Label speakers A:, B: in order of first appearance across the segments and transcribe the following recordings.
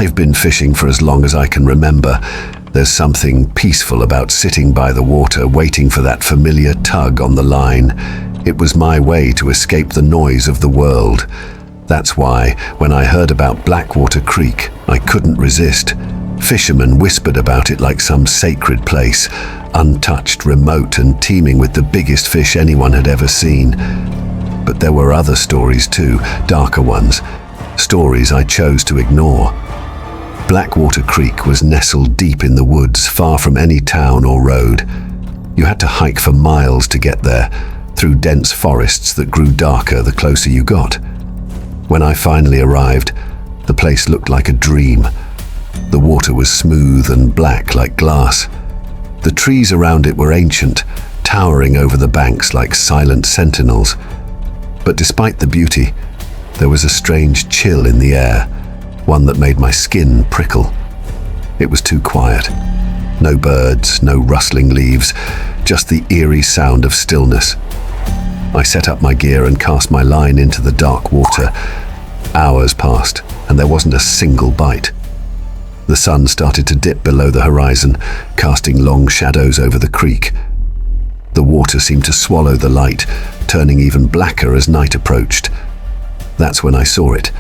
A: I've been fishing for as long as I can remember. There's something peaceful about sitting by the water, waiting for that familiar tug on the line. It was my way to escape the noise of the world. That's why, when I heard about Blackwater Creek, I couldn't resist. Fishermen whispered about it like some sacred place, untouched, remote, and teeming with the biggest fish anyone had ever seen. But there were other stories too, darker ones, stories I chose to ignore. Blackwater Creek was nestled deep in the woods, far from any town or road. You had to hike for miles to get there, through dense forests that grew darker the closer you got. When I finally arrived, the place looked like a dream. The water was smooth and black like glass. The trees around it were ancient, towering over the banks like silent sentinels. But despite the beauty, there was a strange chill in the air, one that made my skin prickle. It was too quiet. No birds, no rustling leaves, just the eerie sound of stillness. I set up my gear and cast my line into the dark water. Hours passed, and there wasn't a single bite. The sun started to dip below the horizon, casting long shadows over the creek. The water seemed to swallow the light, turning even blacker as night approached. That's when I saw it,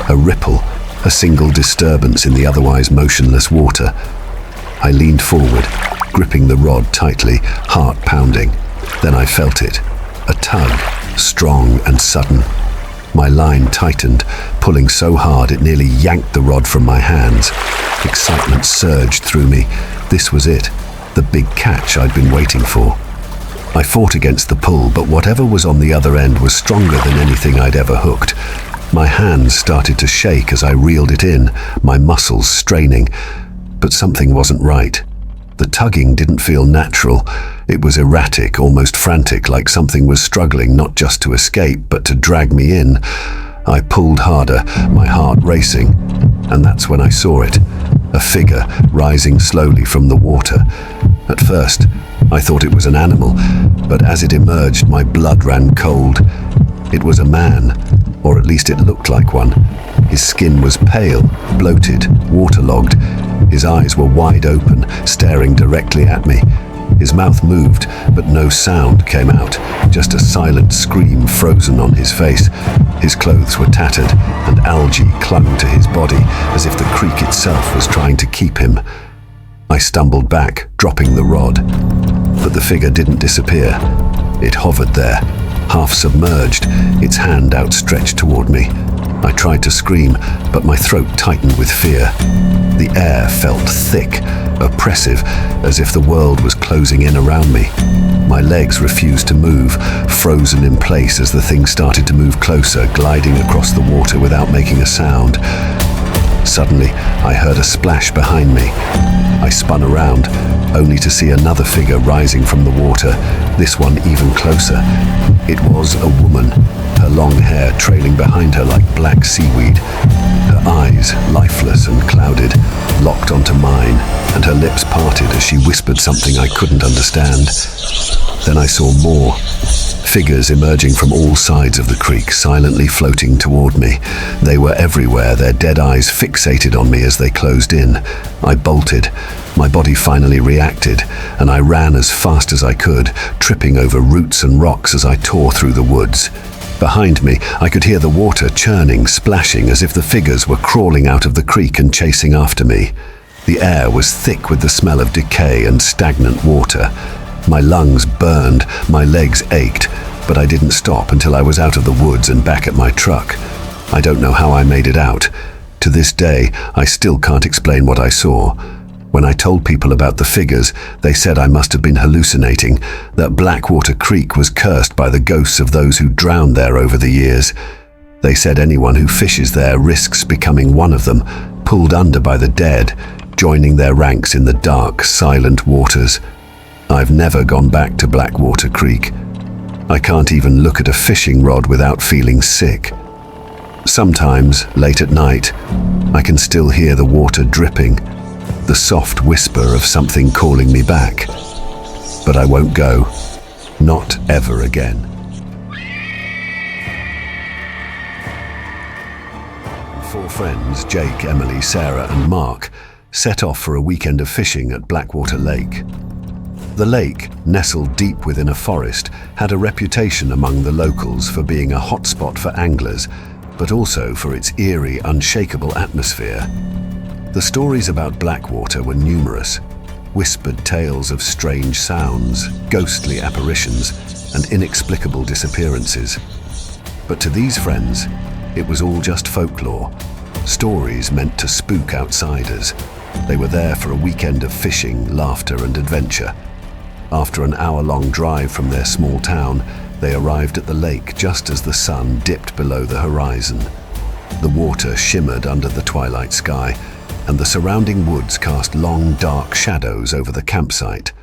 A: a ripple, a single disturbance in the otherwise motionless water. I leaned forward, gripping the rod tightly, heart pounding. Then I felt it, a tug, strong and sudden. My line tightened, pulling so hard it nearly yanked the rod from my hands. Excitement surged through me. This was it, the big catch I'd been waiting for. I fought against the pull, but whatever was on the other end was stronger than anything I'd ever hooked. My hands started to shake as I reeled it in, my muscles straining. But something wasn't right. The tugging didn't feel natural. It was erratic, almost frantic, like something was struggling not just to escape, but to drag me in. I pulled harder, my heart racing, and that's when I saw it, a figure rising slowly from the water. At first, I thought it was an animal, but as it emerged, my blood ran cold. It was a man, or at least it looked like one. His skin was pale, bloated, waterlogged. His eyes were wide open, staring directly at me. His mouth moved, but no sound came out, just a silent scream frozen on his face. His clothes were tattered, and algae clung to his body, as if the creek itself was trying to keep him. I stumbled back, dropping the rod. But the figure didn't disappear. It hovered there, half submerged, its hand outstretched toward me. I tried to scream, but my throat tightened with fear. The air felt thick, oppressive, as if the world was closing in around me. My legs refused to move, frozen in place as the thing started to move closer, gliding across the water without making a sound. Suddenly, I heard a splash behind me. I spun around, only to see another figure rising from the water, this one even closer. It was a woman, her long hair trailing behind her like black seaweed. Her eyes, lifeless and clouded, locked onto mine, and her lips parted as she whispered something I couldn't understand. Then I saw more. Figures emerging from all sides of the creek, silently floating toward me. They were everywhere, their dead eyes fixated on me as they closed in. I bolted. My body finally reacted, and I ran as fast as I could, tripping over roots and rocks as I tore through the woods. Behind me, I could hear the water churning, splashing, as if the figures were crawling out of the creek and chasing after me. The air was thick with the smell of decay and stagnant water. My lungs burned, my legs ached, but I didn't stop until I was out of the woods and back at my truck. I don't know how I made it out. To this day, I still can't explain what I saw. When I told people about the figures, they said I must have been hallucinating, that Blackwater Creek was cursed by the ghosts of those who drowned there over the years. They said anyone who fishes there risks becoming one of them, pulled under by the dead, joining their ranks in the dark, silent waters. I've never gone back to Blackwater Creek. I can't even look at a fishing rod without feeling sick. Sometimes, late at night, I can still hear the water dripping, the soft whisper of something calling me back. But I won't go. Not ever again. Four friends, Jake, Emily, Sarah, and Mark, set off for a weekend of fishing at Blackwater Lake. The lake, nestled deep within a forest, had a reputation among the locals for being a hotspot for anglers, but also for its eerie, unshakable atmosphere. The stories about Blackwater were numerous: whispered tales of strange sounds, ghostly apparitions, and inexplicable disappearances. But to these friends, it was all just folklore, stories meant to spook outsiders. They were there for a weekend of fishing, laughter, and adventure. After an hour-long drive from their small town, they arrived at the lake just as the sun dipped below the horizon. The water shimmered under the twilight sky, and the surrounding woods cast long, dark shadows over the campsite.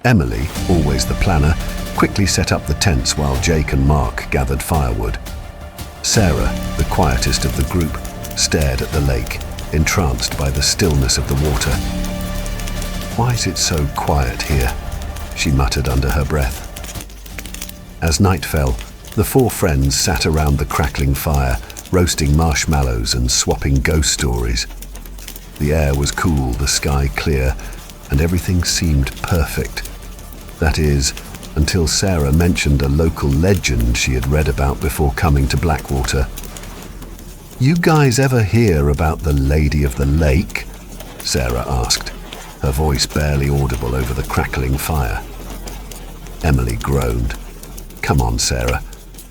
A: Emily, always the planner, quickly set up the tents while Jake and Mark gathered firewood. Sarah, the quietest of the group, stared at the lake, entranced by the stillness of the water. "Why is it so quiet here?" she muttered under her breath. As night fell, the four friends sat around the crackling fire, roasting marshmallows and swapping ghost stories. The air was cool, the sky clear, and everything seemed perfect. That is, until Sarah mentioned a local legend she had read about before coming to Blackwater. "You guys ever hear about the Lady of the Lake?" Sarah asked, her voice barely audible over the crackling fire. Emily groaned. "Come on, Sarah.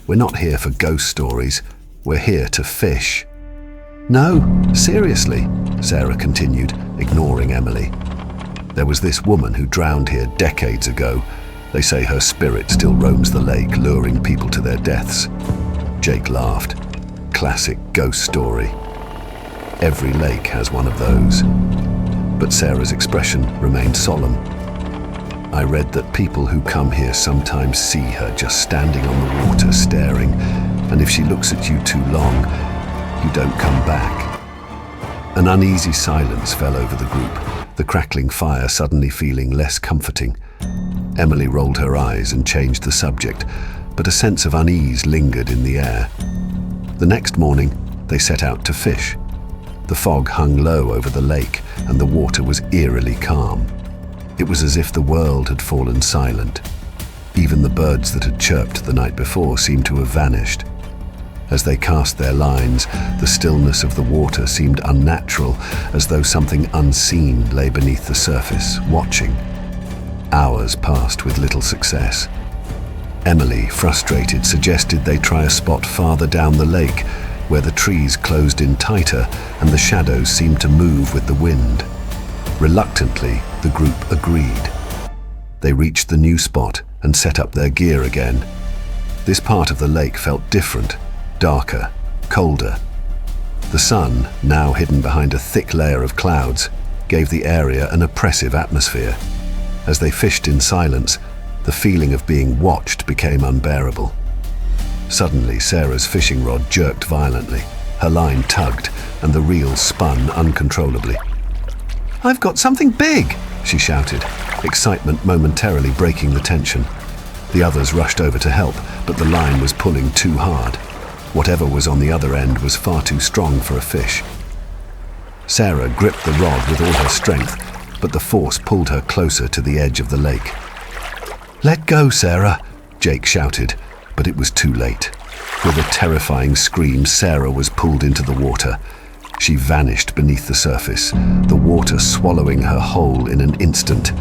A: We're not here for ghost stories. We're here to fish." "No, seriously," Sarah continued, ignoring Emily. "There was this woman who drowned here decades ago. They say her spirit still roams the lake, luring people to their deaths." Jake laughed. Classic ghost story. Every lake has one of those. But Sarah's expression remained solemn. "I read that people who come here sometimes see her just standing on the water staring, and if she looks at you too long, you don't come back." An uneasy silence fell over the group, the crackling fire suddenly feeling less comforting. Emily rolled her eyes and changed the subject, but a sense of unease lingered in the air. The next morning, they set out to fish. The fog hung low over the lake, and the water was eerily calm. It was as if the world had fallen silent. Even the birds that had chirped the night before seemed to have vanished. As they cast their lines, the stillness of the water seemed unnatural, as though something unseen lay beneath the surface, watching. Hours passed with little success. Emily, frustrated, suggested they try a spot farther down the lake, where the trees closed in tighter and the shadows seemed to move with the wind. Reluctantly, the group agreed. They reached the new spot and set up their gear again. This part of the lake felt different, darker, colder. The sun, now hidden behind a thick layer of clouds, gave the area an oppressive atmosphere. As they fished in silence, the feeling of being watched became unbearable. Suddenly, Sarah's fishing rod jerked violently. Her line tugged, and the reel spun uncontrollably. "I've got something big!" she shouted, excitement momentarily breaking the tension. The others rushed over to help, but the line was pulling too hard. Whatever was on the other end was far too strong for a fish. Sarah gripped the rod with all her strength, but the force pulled her closer to the edge of the lake. "Let go, Sarah," Jake shouted, but it was too late. With a terrifying scream, Sarah was pulled into the water. She vanished beneath the surface, the water swallowing her whole in an instant.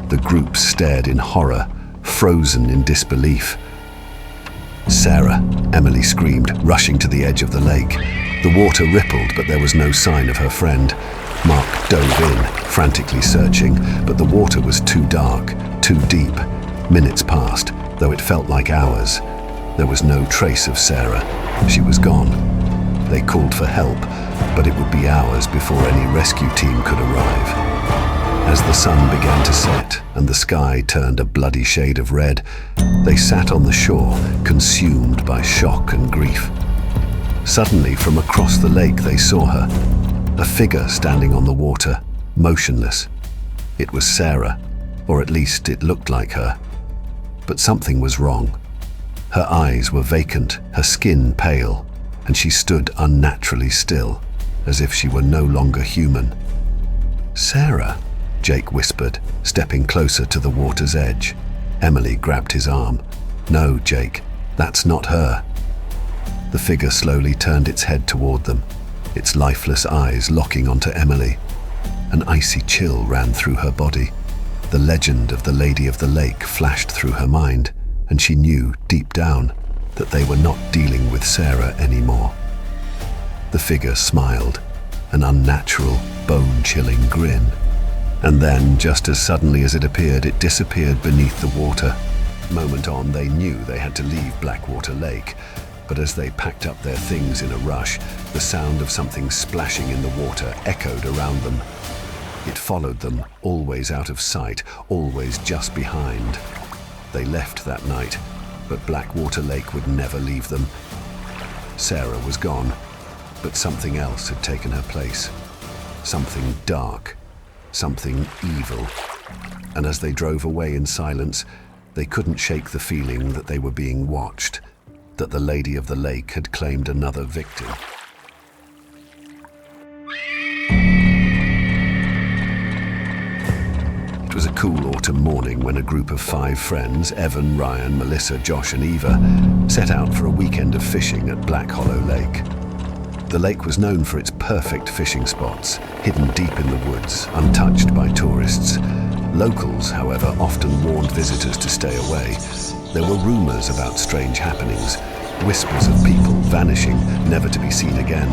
A: The group stared in horror, frozen in disbelief. "Sarah," Emily screamed, rushing to the edge of the lake. The water rippled, but there was no sign of her friend. Mark dove in, frantically searching, but the water was too dark, too deep. Minutes passed, though it felt like hours. There was no trace of Sarah. She was gone. They called for help, but it would be hours before any rescue team could arrive. As the sun began to set and the sky turned a bloody shade of red, they sat on the shore, consumed by shock and grief. Suddenly, from across the lake, they saw her, a figure standing on the water, motionless. It was Sarah, or at least it looked like her. But something was wrong. Her eyes were vacant, her skin pale. and she stood unnaturally still, as if she were no longer human. "Sarah," Jake whispered, stepping closer to the water's edge. Emily grabbed his arm. "No, Jake, that's not her." The figure slowly turned its head toward them, its lifeless eyes locking onto Emily. An icy chill ran through her body. The legend of the Lady of the Lake flashed through her mind, and she knew deep down that they were not dealing with Sarah anymore. The figure smiled, an unnatural, bone-chilling grin. And then, just as suddenly as it appeared, it disappeared beneath the water. A moment on, they knew they had to leave Blackwater Lake, but as they packed up their things in a rush, the sound of something splashing in the water echoed around them. It followed them, always out of sight, always just behind. They left that night, but Blackwater Lake would never leave them. Sarah was gone, but something else had taken her place. Something dark, something evil. And as they drove away in silence, they couldn't shake the feeling that they were being watched, that the Lady of the Lake had claimed another victim. It was a cool autumn morning when a group of 5 friends, Evan, Ryan, Melissa, Josh and Eva, set out for a weekend of fishing at Black Hollow Lake. The lake was known for its perfect fishing spots, hidden deep in the woods, untouched by tourists. Locals, however, often warned visitors to stay away. There were rumors about strange happenings, whispers of people vanishing, never to be seen again.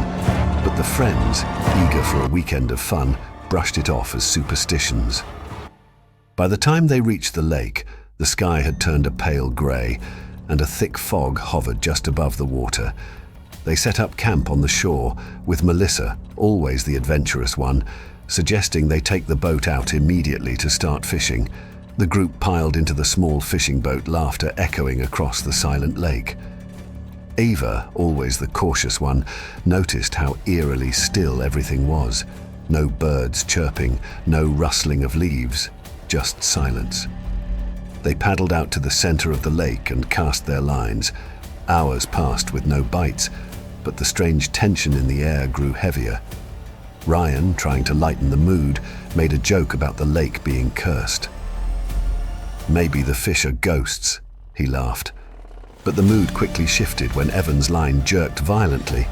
A: But the friends, eager for a weekend of fun, brushed it off as superstitions. By the time they reached the lake, the sky had turned a pale grey, and a thick fog hovered just above the water. They set up camp on the shore, with Melissa, always the adventurous one, suggesting they take the boat out immediately to start fishing. The group piled into the small fishing boat, laughter echoing across the silent lake. Eva, always the cautious one, noticed how eerily still everything was. No birds chirping, no rustling of leaves, just silence. They paddled out to the center of the lake and cast their lines. Hours passed with no bites, but the strange tension in the air grew heavier. Ryan, trying to lighten the mood, made a joke about the lake being cursed. "Maybe the fish are ghosts," he laughed. But the mood quickly shifted when Evan's line jerked violently.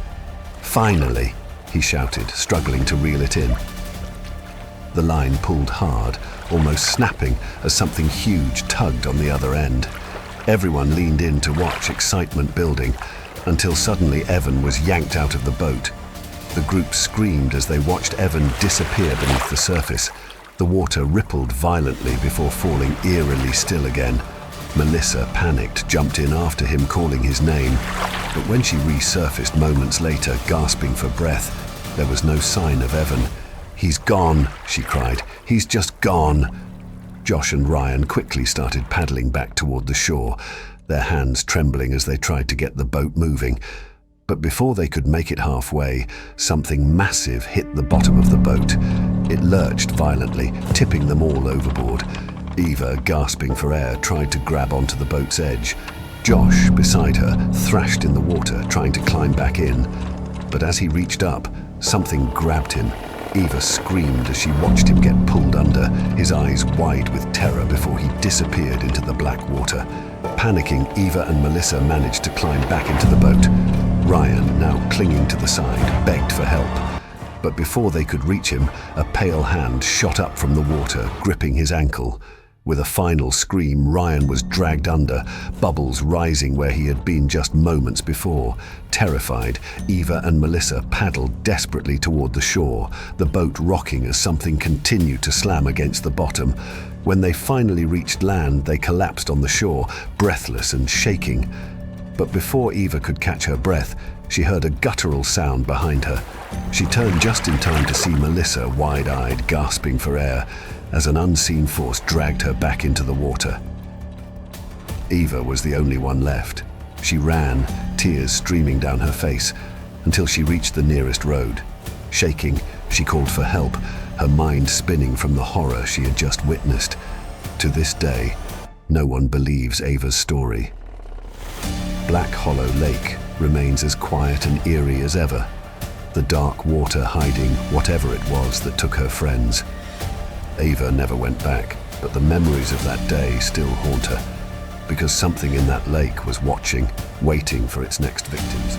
A: "Finally!" he shouted, struggling to reel it in. The line pulled hard, almost snapping, as something huge tugged on the other end. Everyone leaned in to watch, excitement building, until suddenly Evan was yanked out of the boat. The group screamed as they watched Evan disappear beneath the surface. The water rippled violently before falling eerily still again. Melissa, panicked, jumped in after him, calling his name. But when she resurfaced moments later, gasping for breath, there was no sign of Evan. "He's gone," she cried. "He's just gone." Josh and Ryan quickly started paddling back toward the shore, their hands trembling as they tried to get the boat moving. But before they could make it halfway, something massive hit the bottom of the boat. It lurched violently, tipping them all overboard. Eva, gasping for air, tried to grab onto the boat's edge. Josh, beside her, thrashed in the water, trying to climb back in. But as he reached up, something grabbed him. Eva screamed as she watched him get pulled under, his eyes wide with terror before he disappeared into the black water. Panicking, Eva and Melissa managed to climb back into the boat. Ryan, now clinging to the side, begged for help. But before they could reach him, a pale hand shot up from the water, gripping his ankle. With a final scream, Ryan was dragged under, bubbles rising where he had been just moments before. Terrified, Eva and Melissa paddled desperately toward the shore, the boat rocking as something continued to slam against the bottom. When they finally reached land, they collapsed on the shore, breathless and shaking. But before Eva could catch her breath, she heard a guttural sound behind her. She turned just in time to see Melissa, wide-eyed, gasping for air, as an unseen force dragged her back into the water. Eva was the only one left. She ran, tears streaming down her face, until she reached the nearest road. Shaking, she called for help, her mind spinning from the horror she had just witnessed. To this day, no one believes Ava's story. Black Hollow Lake remains as quiet and eerie as ever, the dark water hiding whatever it was that took her friends. Ava never went back, but the memories of that day still haunt her, because something in that lake was watching, waiting for its next victims.